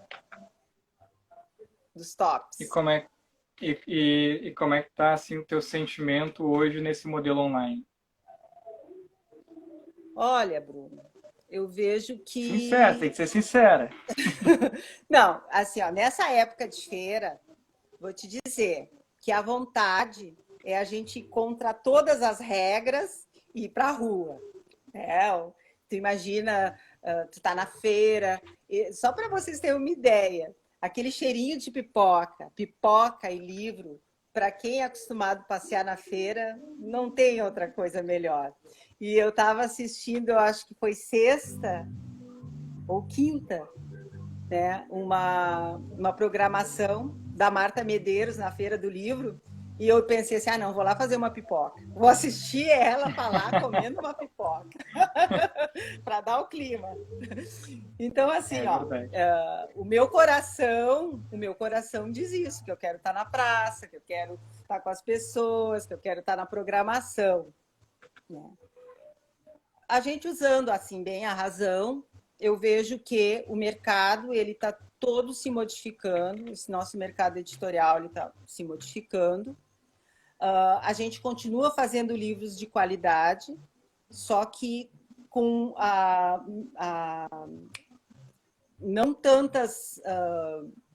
E tops. E como é que tá assim o teu sentimento hoje nesse modelo online? Olha, Bruno, eu vejo Sincera, tem que que ser sincera. não, assim, ó, nessa época de feira, vou te dizer que a vontade é a gente ir contra todas as regras e ir para a rua. É, tu imagina, tu tá na feira, só para vocês terem uma ideia, aquele cheirinho de pipoca, pipoca e livro, para quem é acostumado a passear na feira, não tem outra coisa melhor. E eu estava assistindo, eu acho que foi sexta ou quinta, né, uma programação da Marta Medeiros na Feira do Livro. E eu pensei assim, não, vou lá fazer uma pipoca. Vou assistir ela falar comendo uma pipoca. Para dar o clima. Então, assim, É ó, verdade. o meu coração diz isso, que eu quero estar na praça, que eu quero estar com as pessoas, que eu quero estar na programação. Né? A gente usando assim bem a razão, eu vejo que o mercado ele está todo se modificando, esse nosso mercado editorial ele está se modificando. A gente continua fazendo livros de qualidade, só que com não tantas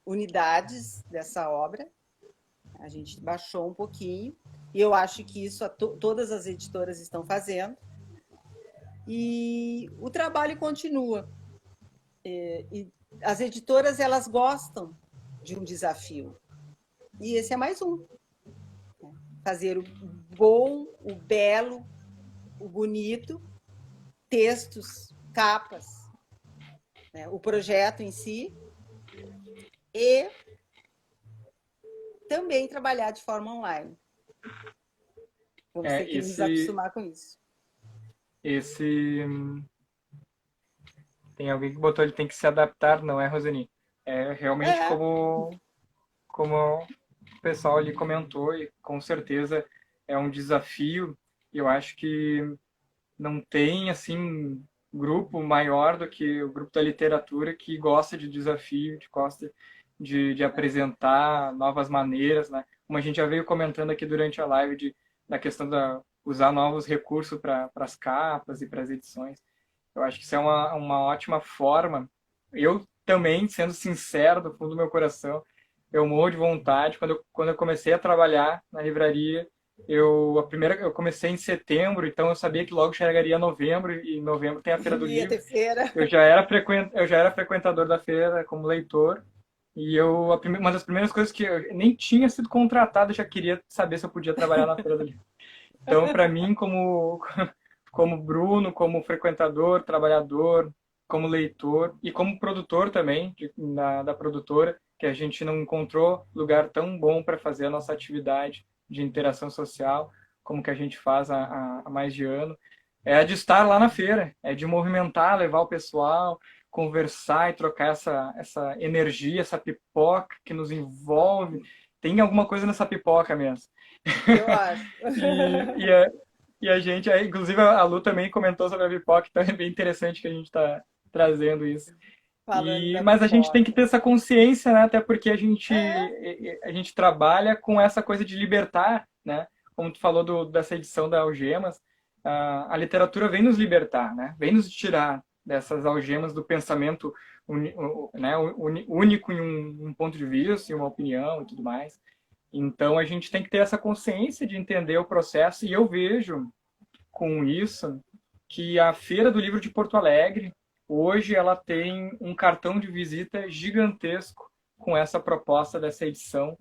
unidades dessa obra. A gente baixou um pouquinho, e eu acho que isso todas as editoras estão fazendo. E o trabalho continua. E as editoras elas gostam de um desafio. E esse é mais um. Fazer o bom, o belo, o bonito, textos, capas, né? O projeto em si, e também trabalhar de forma online. Vamos É, ter que nos acostumar com isso. esse tem alguém que botou, ele tem que se adaptar, não é, Rosani? É realmente É, como o pessoal ali comentou, e com certeza é um desafio. Eu acho que não tem, assim, grupo maior do que o grupo da literatura que gosta de desafio, que gosta de apresentar novas maneiras, né? Como a gente já veio comentando aqui durante a live da questão da usar novos recursos para as capas e para as edições. Eu acho que isso é uma ótima forma. Eu também, sendo sincero do fundo do meu coração, eu morro de vontade. Quando eu comecei a trabalhar na livraria, eu comecei em setembro, então eu sabia que logo chegaria novembro, e em novembro tem a Feira do ia Livro. ter feira. Eu já era frequentador da feira como leitor, e uma das primeiras coisas que eu nem tinha sido contratado, eu já queria saber se eu podia trabalhar na Feira do Livro. Então, para mim, como Bruno, como frequentador, trabalhador, como leitor e como produtor também da produtora, que a gente não encontrou lugar tão bom para fazer a nossa atividade de interação social como que a gente faz há mais de ano. É a de estar lá na feira, é de movimentar, levar o pessoal, conversar e trocar essa energia, essa pipoca que nos envolve. Tem alguma coisa nessa pipoca mesmo. Eu acho. E, e, a, e a gente, inclusive a Lu também comentou sobre a pipoca, então é bem interessante que a gente está trazendo isso. Falando da Mas a gente tem que pipoca. ter essa consciência, né? Até porque É, a gente trabalha com essa coisa de libertar, né? Como tu falou dessa edição da Algemas, a literatura vem nos libertar, né? Vem nos tirar dessas algemas do pensamento né? Único em um ponto de vista, em uma opinião e tudo mais. Então a gente tem que ter essa consciência de entender o processo, e eu vejo com isso que a Feira do Livro de Porto Alegre hoje ela tem um cartão de visita gigantesco com essa proposta dessa edição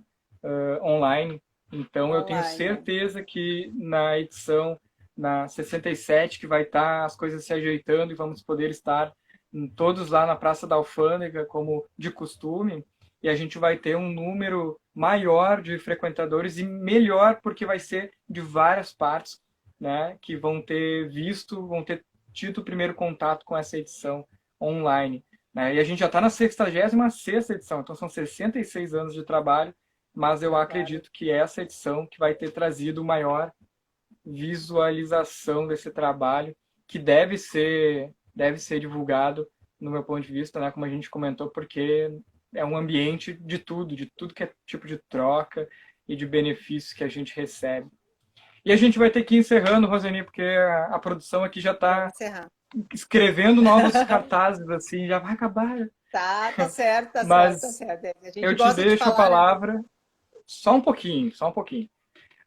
online. Então eu tenho online. certeza que na edição na 67 que vai estar as coisas se ajeitando e vamos poder estar todos lá na Praça da Alfândega como de costume, e a gente vai ter um número maior de frequentadores e melhor porque vai ser de várias partes, né, que vão ter tido o primeiro contato com essa edição online, né? E a gente já está na 66ª edição, então são 66 anos de trabalho, mas eu Claro. acredito que essa edição que vai ter trazido maior visualização desse trabalho, que deve ser divulgado, no meu ponto de vista, né, como a gente comentou, porque é um ambiente de tudo que é tipo de troca, e de benefícios que a gente recebe. E a gente vai ter que ir encerrando, Roseni, porque a produção aqui já Vamos está encerrar. escrevendo novos cartazes, assim, já vai acabar. Tá certo, tá certo, tá Mas certo. A gente eu te gosta de deixo a falar, né? palavra só um pouquinho, só um pouquinho.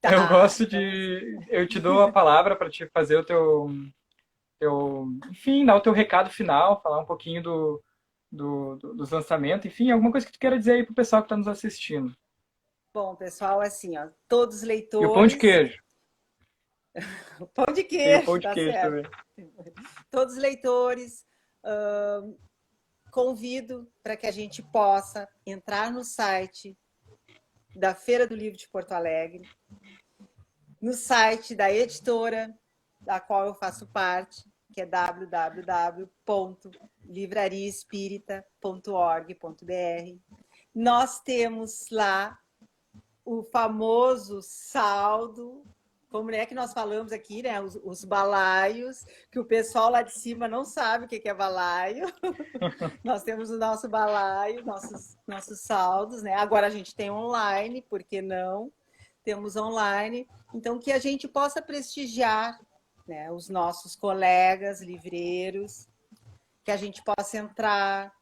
Eu Tá, gosto então, de. Eu te dou a palavra para te fazer enfim, dar o teu recado final, falar um pouquinho dos lançamentos, enfim, alguma coisa que tu queira dizer aí pro pessoal que está nos assistindo. bom, pessoal, assim, ó, todos os E o pão de leitores, queijo. pão de Tem o pão queijo, de tá queijo certo. também. Todos os leitores, convido para que a gente possa entrar no site da Feira do Livro de Porto Alegre, no site da editora, da qual eu faço parte, que é www.livrariaespírita.org.br. Nós temos lá o famoso saldo, como é que nós falamos aqui, né? Os balaios, que o pessoal lá de cima não sabe o que é balaio. Nós temos o nosso balaio, nossos saldos, né? Agora a gente tem online, por que não? Temos online, então que a gente possa prestigiar, né, os nossos colegas livreiros, que a gente possa entrar,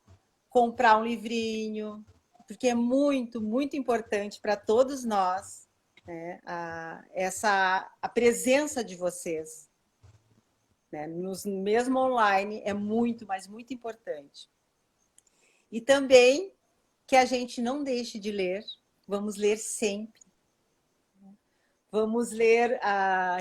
comprar um livrinho, porque é muito, muito importante para todos nós, né, a presença de vocês, né, mesmo online, é muito, mas muito importante. E também que a gente não deixe de ler, vamos ler sempre. Vamos ler,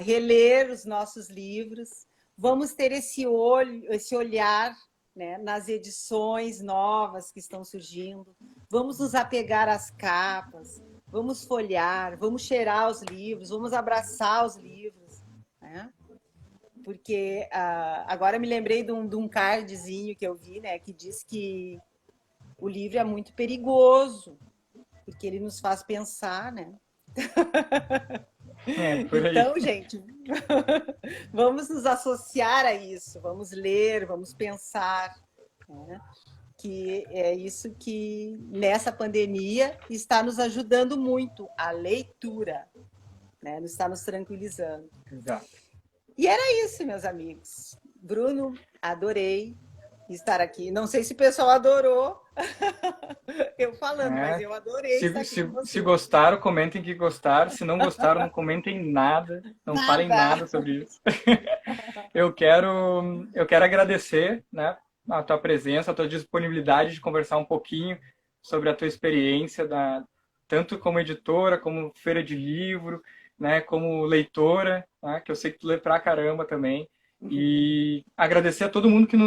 reler os nossos livros, vamos ter esse olhar, né, nas edições novas que estão surgindo, vamos nos apegar às capas, vamos folhear, vamos cheirar os livros, vamos abraçar os livros, né? Porque agora me lembrei de um cardzinho que eu vi, né, que diz que o livro é muito perigoso, porque ele nos faz pensar, né? É, por aí. Então, gente, vamos nos associar a isso, vamos ler, vamos pensar, né? Que é isso que nessa pandemia está nos ajudando muito, a leitura, né? Está nos tranquilizando. Exato. E era isso, meus amigos. Bruno, adorei estar aqui. Não sei se o pessoal adorou eu falando, mas É. eu adorei estar aqui com Se vocês. gostaram, comentem que gostaram. Se não gostaram, não comentem nada. Não falem Nada! nada sobre isso. Eu quero agradecer, né, a tua presença, a tua disponibilidade de conversar um pouquinho sobre a tua experiência, tanto como editora, como feira de livro, né, como leitora, né, que eu sei que tu lê pra caramba também. E agradecer a todo mundo que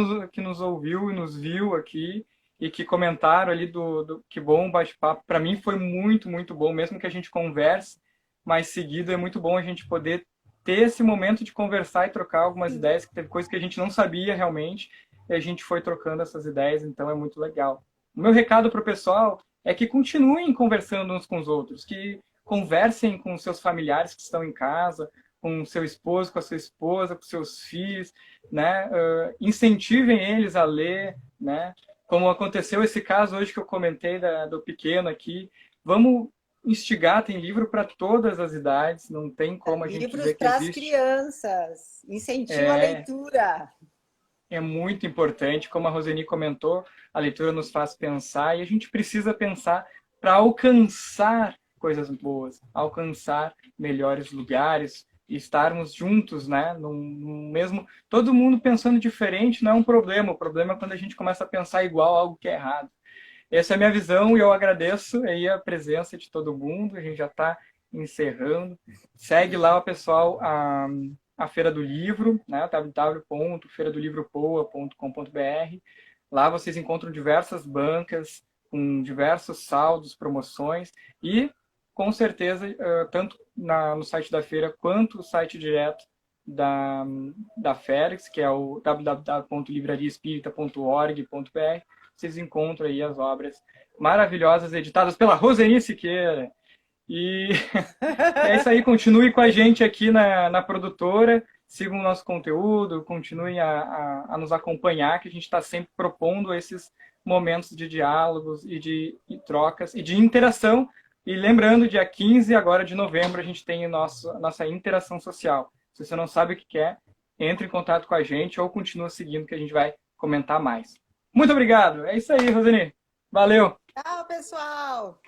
nos ouviu e nos viu aqui e que comentaram ali que bom bate-papo. Para mim foi muito, muito bom, mesmo que a gente converse mais seguido, é muito bom a gente poder ter esse momento de conversar e trocar algumas ideias, que teve coisas que a gente não sabia realmente, e a gente foi trocando essas ideias, então é muito legal. O meu recado para o pessoal é que continuem conversando uns com os outros, que conversem com seus familiares que estão em casa, com seu esposo, com a sua esposa, com seus filhos, né? Incentivem eles a ler, né? Como aconteceu esse caso hoje que eu comentei do pequeno aqui. Vamos instigar, tem livro para todas as idades, não tem como a gente Livros dizer que para as existe. crianças, incentivo à É, leitura. é muito importante, como a Roseni comentou, a leitura nos faz pensar e a gente precisa pensar para alcançar coisas boas, alcançar melhores lugares, e estarmos juntos, né, num mesmo... Todo mundo pensando diferente não é um problema, o problema é quando a gente começa a pensar igual, algo que é errado. Essa é a minha visão e eu agradeço aí a presença de todo mundo. A gente já está encerrando. Segue lá, pessoal, a Feira do Livro, né? www.feiradolivropoa.com.br. Lá vocês encontram diversas bancas com diversos saldos, promoções e, com certeza, tanto no site da feira quanto o site direto da Félix, que é o www.livrariaespírita.org.br, vocês encontram aí as obras maravilhosas editadas pela Roseni Siqueira. E é isso aí, continue com a gente aqui na produtora, sigam o nosso conteúdo, continuem a nos acompanhar, que a gente está sempre propondo esses momentos de diálogos e de trocas e de interação E lembrando, dia 15 agora de novembro, a gente tem nossa interação social. Se você não sabe o que é, entre em contato com a gente ou continua seguindo que a gente vai comentar mais. Muito obrigado. É isso aí, Rosane. Valeu. Tchau, pessoal!